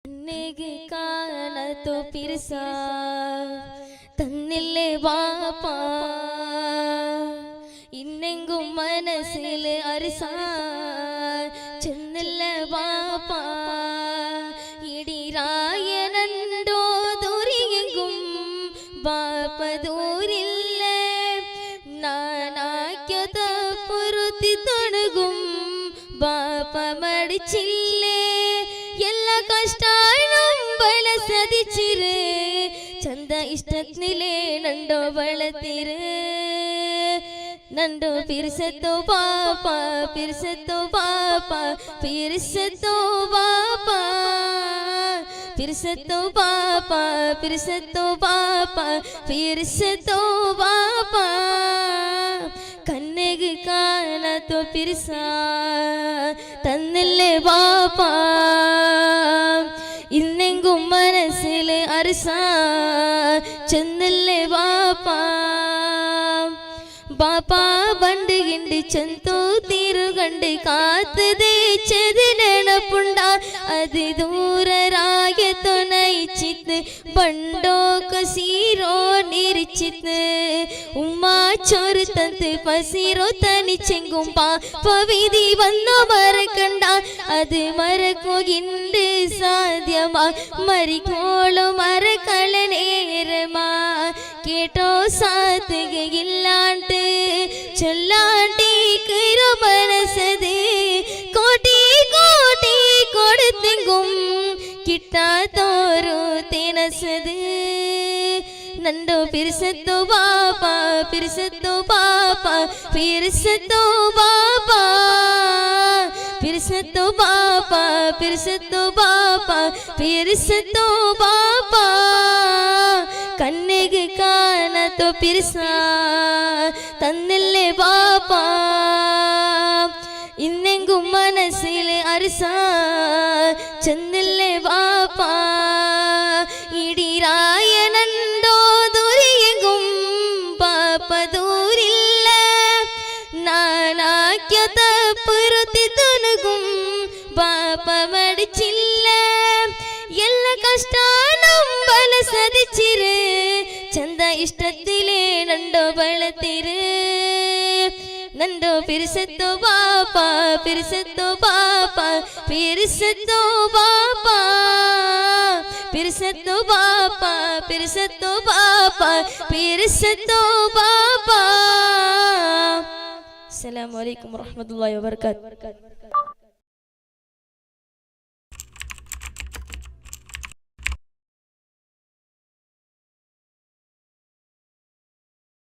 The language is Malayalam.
കണ്ണിಗೆ ಕಾಣತೋ ಪಿರ್ಸ തന്നില്ലേ വാപ്പ ഇന്നെങ്കും മനസ്സിൽ അരിസ ചെന്നില്ല വാപ്പ ഇടിരായനണ്ടോ ദൂരിയെങ്കും ബാപ്പ ദൂരില്ല നാനാക്യത പൊരുത്തി തൊണുകും ബാപ്പ മടിച്ചില്ലേ എല്ലാ കഷ്ടാനും ಬಳಸದಿച്ചിರು ಚಂದ ಇಷ್ಟತ್ನಿಲೆ ನಂಡೋ ಬಳತಿರು ನಂಡೋ ಪಿರ್ಸತ್ತೋ ಪಾಪ ಪಿರ್ಸತ್ತೋ ಪಾಪ ಪಿರ್ಸತ್ತೋ ಪಾಪ ಪಿರ್ಸತ್ತೋ ಪಾಪ ಪಿರ್ಸತ್ತೋ ಪಾಪ ಪಿರ್ಸತ್ತೋ ಪಾಪ ಕಣ್ಣಿಗೆ ಕಾಣತೋ ಪಿರ್ಸ തന്നില്ലേ പാപ്പ ഇന്നെങ്കും മനസ്സിൽ അരിസ ചെന്നില്ലേ പാപ്പ പാപ്പ ബണ്ട് കിണ്ടി ചെന്തോ തീരുകണ്ട് കാത്തതേ ചെതിനെണപ്പുണ്ട അത് ദൂരരായത്തോ നയിച്ചിത്ത് ബണ്ടോക്ക സീരോ നിരിച്ചിത്ത് ഉമ്മാ ചോറ് തന്ന് പസീരോ തനിച്ചെങ്കും പാപ്പവിധി വന്നോ മറക്കണ്ട അത് മറക്കുകിണ്ട് സാധ്യമാ മരിക്കോളോ മറക്കള നേരമാ കേട്ടോ സാധ്യതയില്ലാണ്ട് ചൊല്ലാണ്ടി കൈരോ മനസ്സത് കോട്ടി കോട്ടി കൊടുത്തെങ്കും കിട്ടാത്തോരു തിനസത് നണ്ടോ പിർസത്തോ പാപ്പ പിർസത്തോ പാപ്പ പിർസത്തോ പാപ്പ പിർസത്തോ പാപ്പ പിർസത്തോ പാപ്പ പിർസത്തോ പാപ്പ കണ്ണിಗೆ ಕಾಣತೋ ಪಿರ್ಸ തന്നില്ലേ പാപ്പ ഇന്നെങ്കും മനസ്സിൽ അരിസ ചെന്നില്ലേ പാപ്പ ഇടിരായനണ്ടോ ദൂരിയെങ്കും പാപ്പ ദൂരില്ല നാനാക്യത പൊരുത്തി തൊണുകും പാപ്പ മടിച്ചില്ല എല്ലാ കഷ്ടാനും ಬಳಸದಿച്ചിರು ಚಂದ ಇಷ್ಟത്തിലെ ನಂಡೋ ಬಳತಿರು ನಂಡೋ ಪಿರ್ಸತ್ತೋ ಪಾಪ ಪಿರ್ಸತ್ತೋ ಪಾಪ ಪಿರ್ಸತ್ತೋ ಪಾಪ ಪಿರ್ಸತ್ತೋ ಪಾಪ ಪಿರ್ಸತ್ತೋ ಪಾಪ ಪಿರ್ಸತ್ತೋ ಪಾಪ. അസ്സലാമു അലൈക്കും വറഹ്മത്തുള്ളാഹി വബറകാതുഹു.